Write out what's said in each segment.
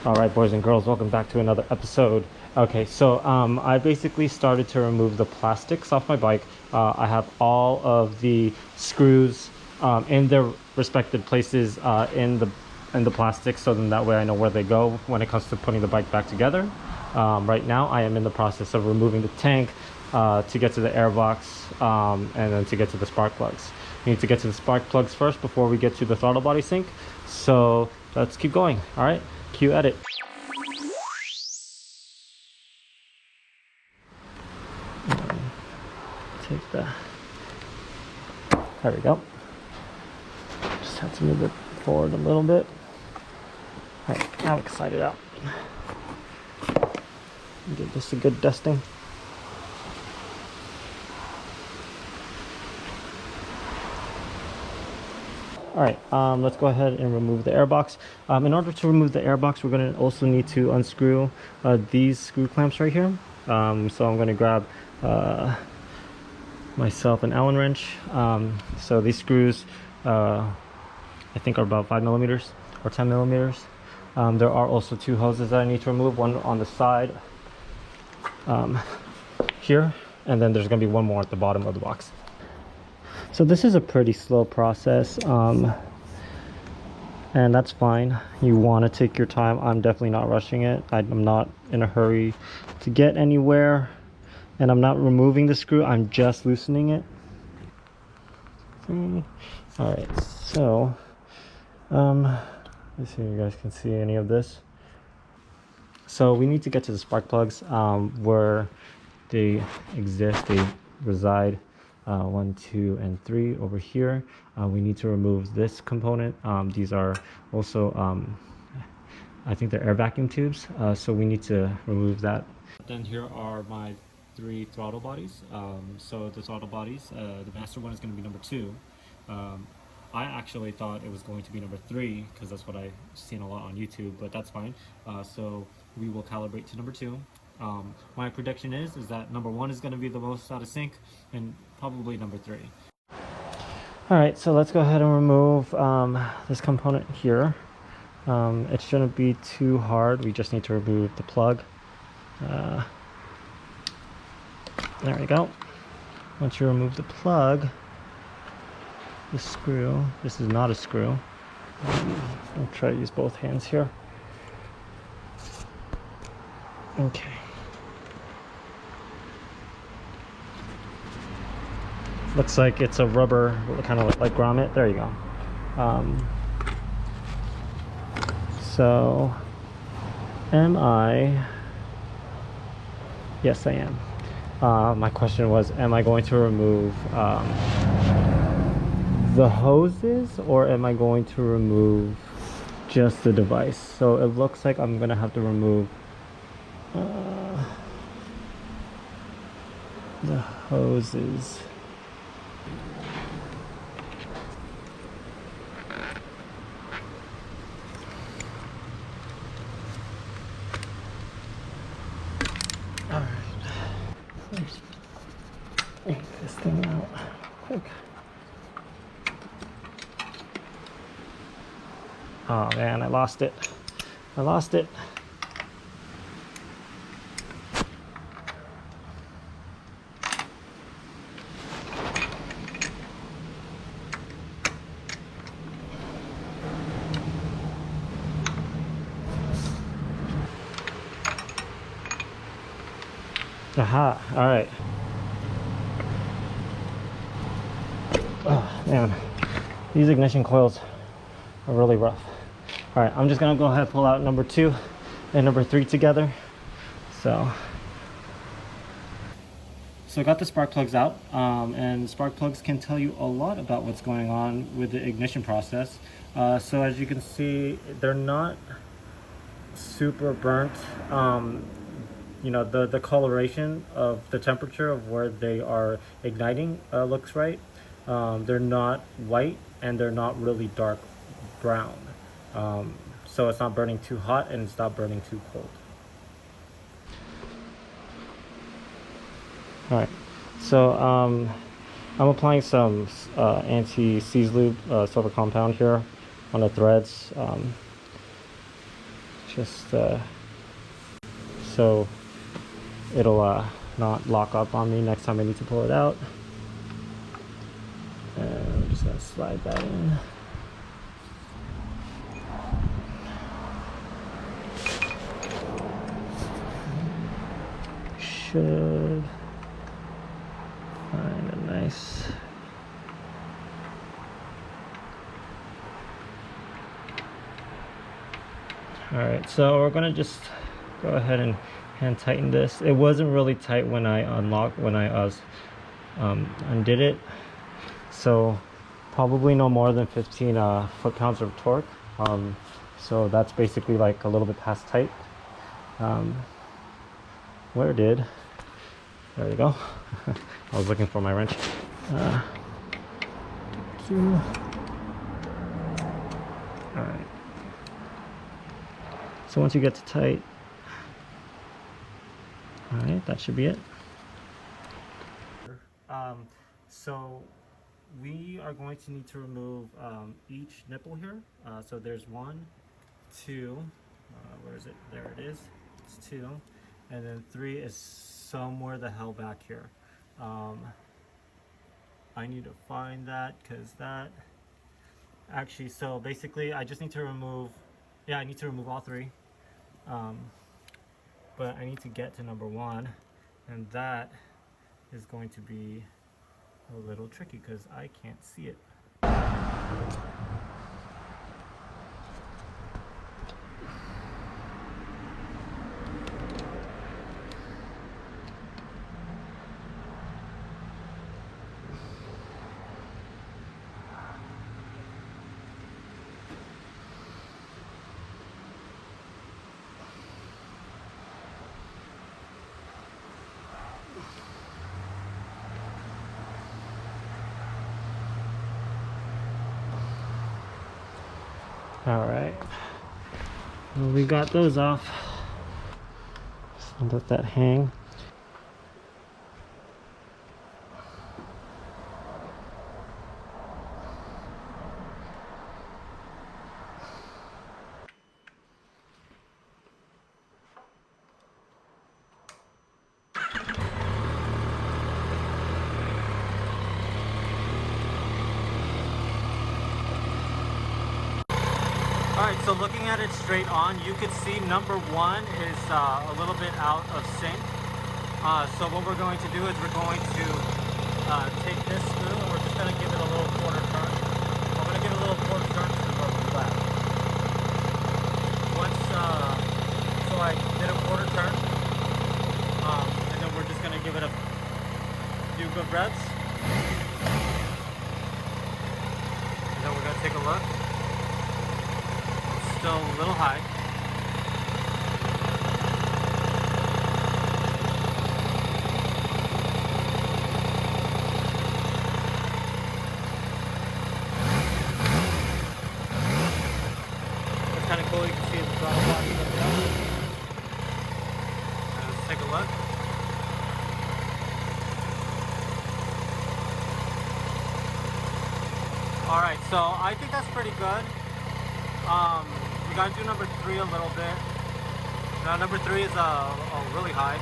All right, boys and girls, welcome back to another episode. Okay, so I basically started to remove the plastics off my bike. I have all of the screws in their respective places in the plastic, so then that way I know where they go when it comes to putting the bike back together. Right now, I am in the process of removing the tank to get to the airbox and then to get to the spark plugs. We need to get to the spark plugs first before we get to the throttle body sync. So let's keep going. All right. Cue edit. Take that. There we go. Just have to move it forward a little bit. All right, now excited out. Give this a good dusting. All right, let's go ahead and remove the airbox. In order to remove the airbox, we're going to also need to unscrew these screw clamps right here. So I'm going to grab myself an Allen wrench. So these screws, I think, are about 5 millimeters or 10 millimeters. There are also two hoses that I need to remove, one on the side here, and then there's going to be one more at the bottom of the box. So this is a pretty slow process, and that's fine. You want to take your time. I'm definitely not rushing it. I'm not in a hurry to get anywhere, and I'm not removing the screw. I'm just loosening it. All right, so let's see if you guys can see any of this. So we need to get to the spark plugs where they exist. They reside 1, 2, and 3 over here. We need to remove this component. These are also I think they're air vacuum tubes, so we need to remove that. Then here are my 3 throttle bodies. So the throttle bodies, the master one is going to be number 2. I actually thought it was going to be number 3 because that's what I've seen a lot on YouTube, but that's fine. So we will calibrate to number 2. My prediction is that number 1 is going to be the most out of sync, and probably number 3. All right, so let's go ahead and remove this component here. It shouldn't be too hard. We just need to remove the plug. There we go. Once you remove the plug, the screw, this is not a screw. I'll try to use both hands here. Okay. Looks like it's a rubber, kind of like grommet. There you go. So, am I? Yes, I am. My question was, am I going to remove the hoses, or am I going to remove just the device? So it looks like I'm gonna have to remove the hoses. All right, let's yank this thing out quick. Oh man, I lost it. I lost it. Aha, all right. Oh man, these ignition coils are really rough. All right, I'm just gonna go ahead and pull out number 2 and number 3 together. So I got the spark plugs out, and spark plugs can tell you a lot about what's going on with the ignition process. So as you can see, they're not super burnt. You know, the coloration of the temperature of where they are igniting looks right. They're not white, and they're not really dark brown. So it's not burning too hot, and it's not burning too cold. All right, so I'm applying some anti-seize lube silver compound here on the threads. just so it'll not lock up on me next time I need to pull it out. And I'm just gonna slide that in. Should find a nice Alright, so we're gonna just go ahead and hand tighten this. It wasn't really tight when I undid it, so probably no more than 15 foot-pounds of torque. So that's basically like a little bit past tight. There we go. I was looking for my wrench. Alright. So once you get to tight, alright, that should be it. So we are going to need to remove each nipple here. So there's 1, 2, where is it? There it is. It's 2. And then 3 is somewhere the hell back here. I need to find that because that actually, so basically I just need to remove, yeah, I need to remove all 3. But I need to get to number 1, and that is going to be a little tricky because I can't see it. All right, well, we got those off. Just let that hang. Alright, so looking at it straight on, you can see number 1 is a little bit out of sync. So what we're going to do is we're going to take this screw and we're just going to give it a little quarter turn. I'm going to give it a little quarter turn to the left. Once, so I did a quarter turn, and then we're just going to give it a few good revs. And then we're going to take a look. Still a little high. It's kind of cool, you can see the throttle body up there. Let's take a look. Alright, so I think that's pretty good. We gotta do number 3 a little bit. Now number 3 is really high.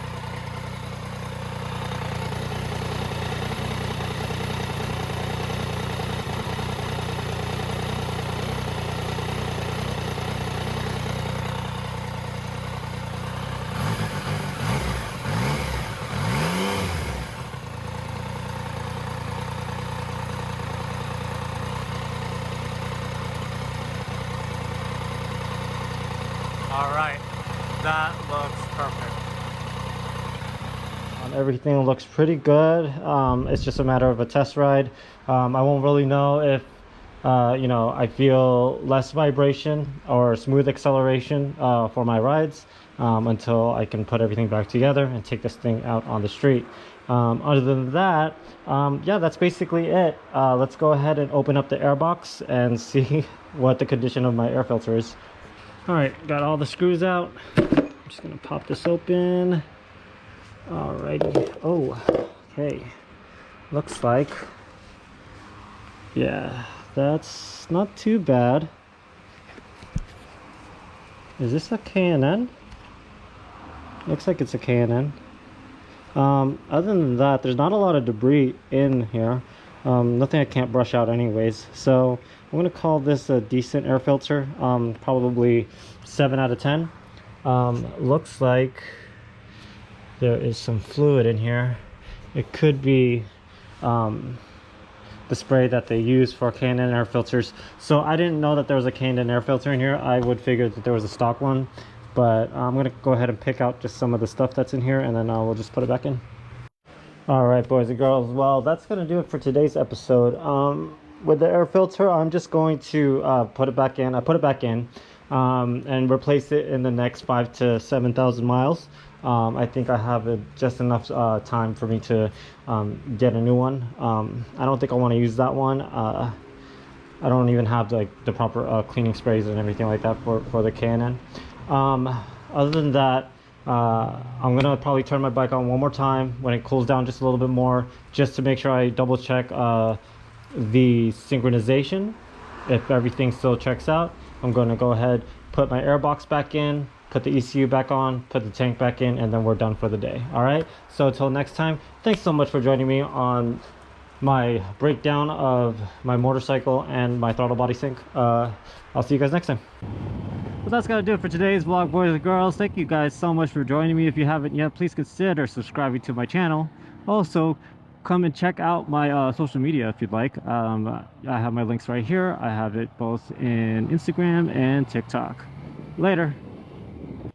Alright, that looks perfect. Everything looks pretty good. It's just a matter of a test ride. I won't really know if you know, I feel less vibration or smooth acceleration for my rides until I can put everything back together and take this thing out on the street. Other than that, yeah, that's basically it. Let's go ahead and open up the air box and see what the condition of my air filter is. Alright, got all the screws out. I'm just gonna pop this open. Alrighty. Oh, okay. Looks like, yeah, that's not too bad. Is this a K&N? Looks like it's a K&N. Other than that, there's not a lot of debris in here. Nothing I can't brush out anyways. So I'm gonna call this a decent air filter. Probably 7 out of 10. Looks like there is some fluid in here. It could be the spray that they use for K&N air filters. So I didn't know that there was a K&N air filter in here. I would figure that there was a stock one, but I'm gonna go ahead and pick out just some of the stuff that's in here, and then we'll just put it back in. All right, boys and girls, well, that's gonna do it for today's episode. With the air filter, I'm just going to put it back in. I put it back in and replace it in the next 5,000 to 7,000 miles. I think I have just enough time for me to get a new one. I don't think I want to use that one. I don't even have like the proper cleaning sprays and everything like that for the K&N. Other than that, I'm gonna probably turn my bike on one more time when it cools down just a little bit more, just to make sure I double check the synchronization. If everything still checks out, I'm going to go ahead, put my air box back in, put the ECU back on, put the tank back in, and then we're done for the day. All right, so until next time, thanks so much for joining me on my breakdown of my motorcycle and my throttle body sync. I'll see you guys next time. Well, that's gonna do it for today's vlog, boys and girls. Thank you guys so much for joining me. If you haven't yet, please consider subscribing to my channel. Also, come and check out my social media if you'd like. I have my links right here. I have it both in Instagram and TikTok. Later.